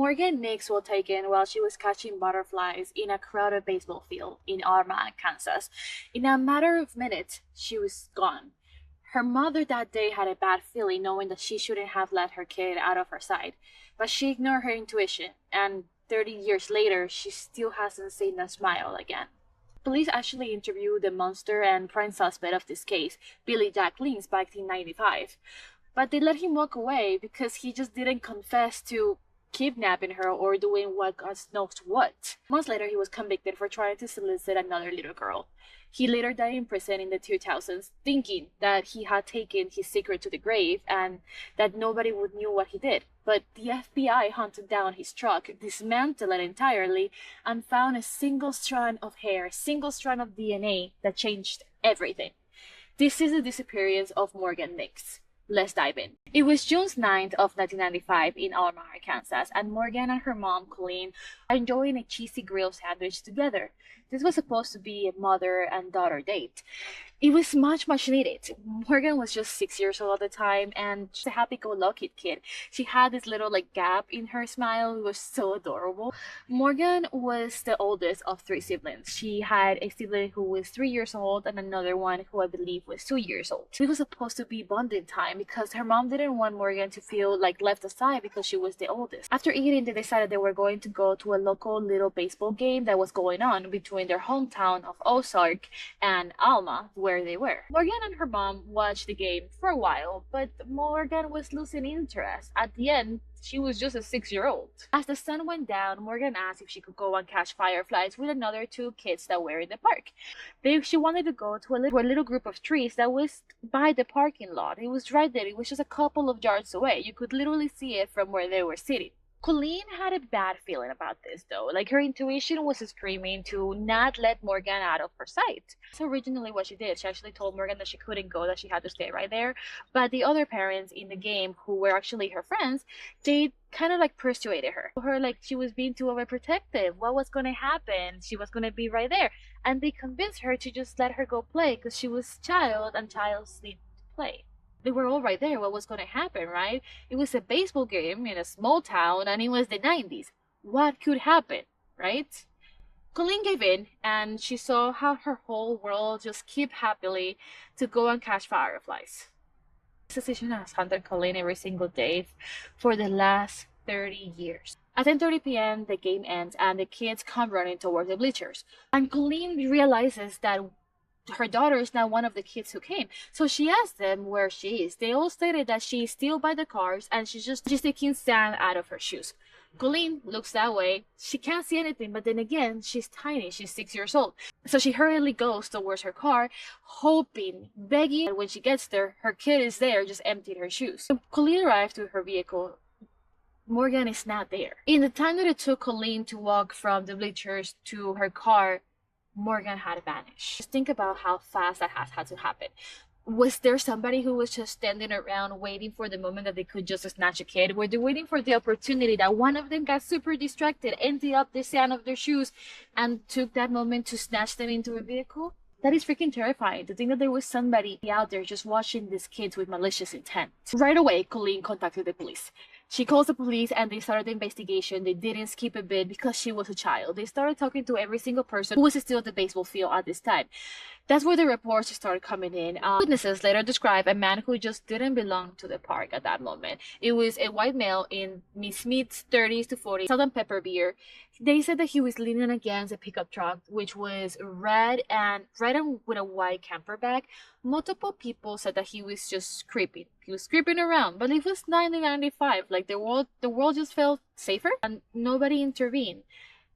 Morgan Nix was taken while she was catching butterflies in a crowded baseball field in Alma, Kansas. In a matter of minutes, she was gone. Her mother that day had a bad feeling knowing that she shouldn't have let her kid out of her sight, but she ignored her intuition, and 30 years later, she still hasn't seen that smile again. Police actually interviewed the monster and prime suspect of this case, Billy Jack Lynch, back in 95. But they let him walk away because he just didn't confess to kidnapping her or doing what God knows what. Months later, he was convicted for trying to solicit another little girl. He later died in prison in the 2000s, thinking that he had taken his secret to the grave and that nobody would know what he did. But the FBI hunted down his truck, dismantled it entirely, and found a single strand of hair, a single strand of DNA that changed everything. This is the disappearance of Morgan Nix. Let's dive in. It was June 9th of 1995 in Alma, Kansas, and Morgan and her mom, Colleen, are enjoying a cheesy grilled sandwich together. This was supposed to be a mother and daughter date. It was much needed. Morgan was just 6 years old at the time, and she's a happy-go-lucky kid. She had this little gap in her smile. It was so adorable. Morgan was the oldest of three siblings. She had a sibling who was 3 years old and another one who I believe was 2 years old. It was supposed to be bonding time because her mom didn't want Morgan to feel left aside because she was the oldest. After eating, they decided they were going to go to a local little baseball game that was going on between their hometown of Ozark and Alma, where they were. Morgan and her mom watched the game for a while, but Morgan was losing interest. At the end, she was just a 6-year-old. As the sun went down, Morgan asked if she could go and catch fireflies with another two kids that were in the park. She wanted to go to a little group of trees that was by the parking lot. It was right there. It was just a couple of yards away. You could literally see it from where they were sitting. Colleen had a bad feeling about this though. Her intuition was screaming to not let Morgan out of her sight. So originally what she did, she actually told Morgan that she couldn't go, that she had to stay right there. But the other parents in the game, who were actually her friends, they kind of persuaded her. She was being too overprotective. What was going to happen? She was going to be right there. And they convinced her to just let her go play because she was a child and childs need to play. They were all right there. What was going to happen, right? It was a baseball game in a small town and it was the 90s. What could happen, right? Colleen gave in and she saw how her whole world just kept happily to go and catch fireflies. This decision has haunted Colleen every single day for the last 30 years. At 10:30 p.m., the game ends and the kids come running towards the bleachers. And Colleen realizes that her daughter is now one of the kids who came. So she asked them where she is. They all stated that she is still by the cars and she's taking sand out of her shoes. Colleen looks that way. She can't see anything, but then again, she's tiny. She's 6 years old. So she hurriedly goes towards her car, hoping, begging that when she gets there, her kid is there, just emptied her shoes. When Colleen arrived to her vehicle, Morgan is not there. In the time that it took Colleen to walk from the bleachers to her car, Morgan had vanished. Just think about how fast that has had to happen. Was there somebody who was just standing around waiting for the moment that they could just snatch a kid? Were they waiting for the opportunity that one of them got super distracted, emptied up the sand of their shoes, and took that moment to snatch them into a vehicle? That is freaking terrifying, to think that there was somebody out there just watching these kids with malicious intent. Right away, Colleen contacted the police. She calls the police and they started the investigation. They didn't skip a bit because she was a child. They started talking to every single person who was still at the baseball field at this time. That's where the reports started coming in. Witnesses later described a man who just didn't belong to the park at that moment. It was a white male in mid 30s to 40s, salt and pepper beer. They said that he was leaning against a pickup truck, which was red and with a white camper bag. Multiple people said that he was just creeping. He was creeping around, but it was 1995. The world just felt safer, and nobody intervened.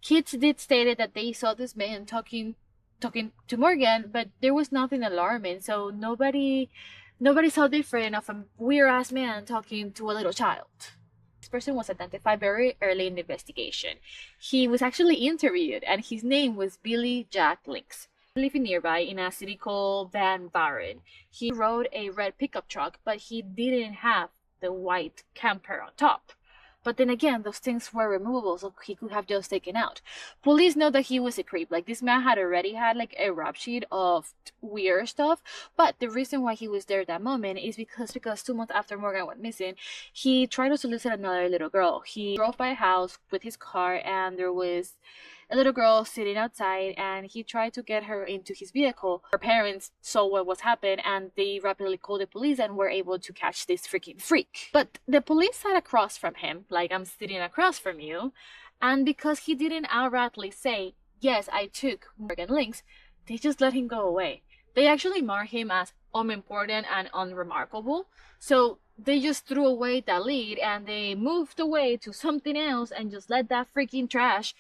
Kids did state that they saw this man talking to Morgan, but there was nothing alarming. So nobody saw different of a weird ass man talking to a little child. This person was identified very early in the investigation. He was actually interviewed, and his name was Billy Jack Lynch. Living nearby in a city called Van Buren. He rode a red pickup truck, but he didn't have the white camper on top. But then again, those things were removable, so he could have just taken out. Police know that he was a creep. Like, this man had already had like a rap sheet of weird stuff. But the reason why he was there at that moment is because 2 months after Morgan went missing, he tried to solicit another little girl. He drove by a house with his car, and there was a little girl sitting outside, and he tried to get her into his vehicle. Her parents saw what was happening, and they rapidly called the police and were able to catch this freaking freak. But the police sat across from him, like, I'm sitting across from you, and because he didn't outrightly say, yes, I took Morgan Lynx, they just let him go away. They actually marked him as unimportant and unremarkable, so they just threw away that lead and they moved away to something else and just let that freaking trash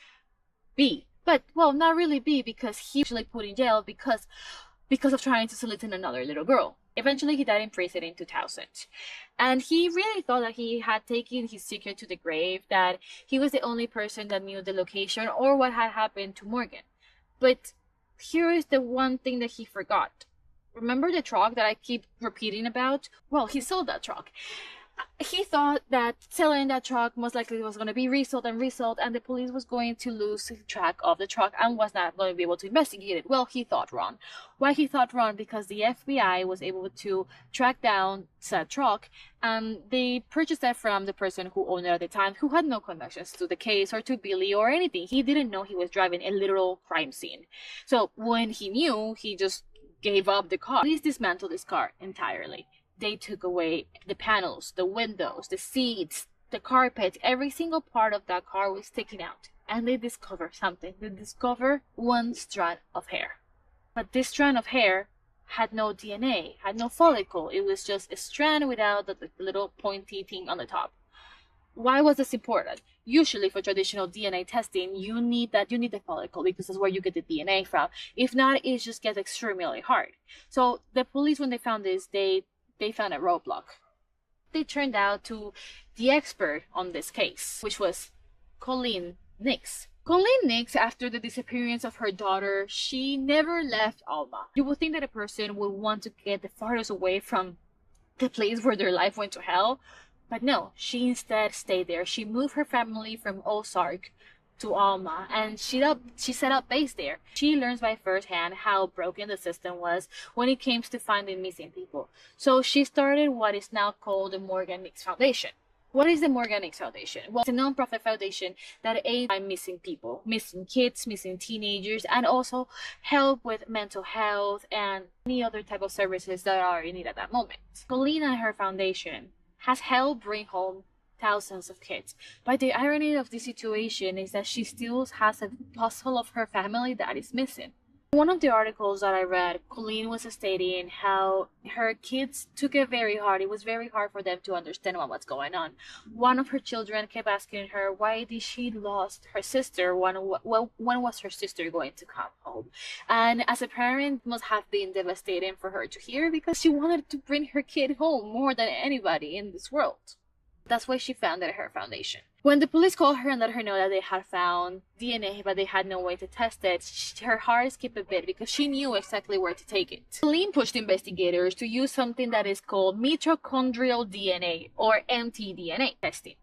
be. But, well, not really be, because he actually put in jail because of trying to solicit another little girl. Eventually, he died in prison in 2000. And he really thought that he had taken his secret to the grave, that he was the only person that knew the location or what had happened to Morgan. But here is the one thing that he forgot. Remember the truck that I keep repeating about? Well, he sold that truck. He thought that selling that truck most likely was going to be resold, and the police was going to lose track of the truck and was not going to be able to investigate it. Well, he thought wrong. Why he thought wrong? Because the FBI was able to track down said truck, and they purchased that from the person who owned it at the time, who had no connections to the case or to Billy or anything. He didn't know he was driving a literal crime scene. So when he knew, he just gave up the car. Police dismantled this car entirely. They took away the panels, the windows, the seats, the carpet. Every single part of that car was taken out. And they discovered something. They discovered one strand of hair. But this strand of hair had no DNA, had no follicle. It was just a strand without the little pointy thing on the top. Why was this important? Usually for traditional DNA testing, you need the follicle, because that's where you get the DNA from. If not, it just gets extremely hard. So the police, when they found this, they found a roadblock. They turned out to the expert on this case, which was Colleen Nix. Colleen Nix, after the disappearance of her daughter, she never left Alma. You would think that a person would want to get the farthest away from the place where their life went to hell, but no, she instead stayed there. She moved her family from Ozark to Alma, and she set up base there. She learns by firsthand how broken the system was when it came to finding missing people. So she started what is now called the Morgan Nix Foundation. What is the Morgan Nix Foundation? Well, it's a non-profit foundation that aids by missing people, missing kids, missing teenagers, and also help with mental health and any other type of services that are in need at that moment. Colleen and her foundation has helped bring home thousands of kids. But the irony of this situation is that she still has a puzzle of her family that is missing. In one of the articles that I read, Colleen was stating how her kids took it very hard. It was very hard for them to understand what was going on. One of her children kept asking her, why did she lost her sister? When was her sister going to come home? And as a parent, it must have been devastating for her to hear, because she wanted to bring her kid home more than anybody in this world. That's why she founded her foundation. When the police called her and let her know that they had found DNA, but they had no way to test it, her heart skipped a bit, because she knew exactly where to take it. Colleen pushed investigators to use something that is called mitochondrial DNA, or mtDNA testing.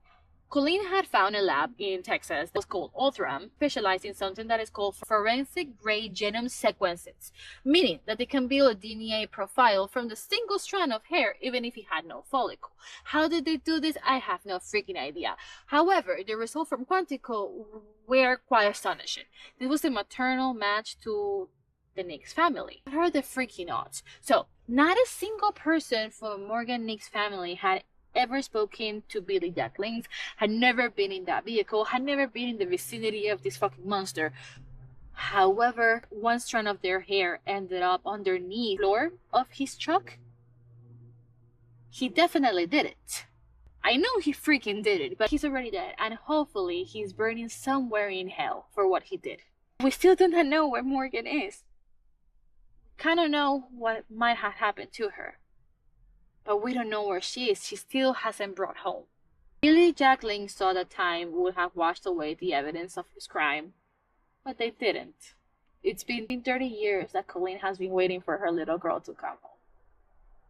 Colleen had found a lab in Texas that was called Othram, specialized in something that is called forensic-grade genome sequences, meaning that they can build a DNA profile from the single strand of hair, even if it had no follicle. How did they do this? I have no freaking idea. However, the results from Quantico were quite astonishing. This was a maternal match to the Nix family. What are the freaking odds? So, not a single person from Morgan Nix family had ever spoken to Billy Jack Lynx, had never been in that vehicle, had never been in the vicinity of this fucking monster. However, one strand of their hair ended up underneath the floor of his truck. He definitely did it. I know he freaking did it, but he's already dead, and hopefully he's burning somewhere in hell for what he did. We still do not know where Morgan is. Kind of know what might have happened to her, but we don't know where she is. She still hasn't brought home. Billy Jack Lynx thought that time would have washed away the evidence of his crime, but they didn't. It's been 30 years that Colleen has been waiting for her little girl to come home.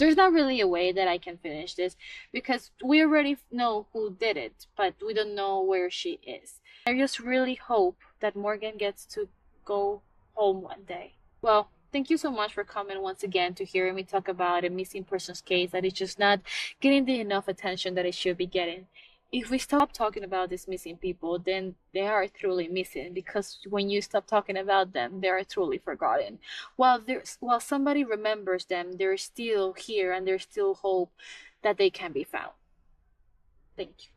There's not really a way that I can finish this because we already know who did it, but we don't know where she is. I just really hope that Morgan gets to go home one day. Well, thank you so much for coming once again to hear me talk about a missing persons case that is just not getting the enough attention that it should be getting. If we stop talking about these missing people, then they are truly missing because when you stop talking about them, they are truly forgotten. While somebody remembers them, they're still here and there's still hope that they can be found. Thank you.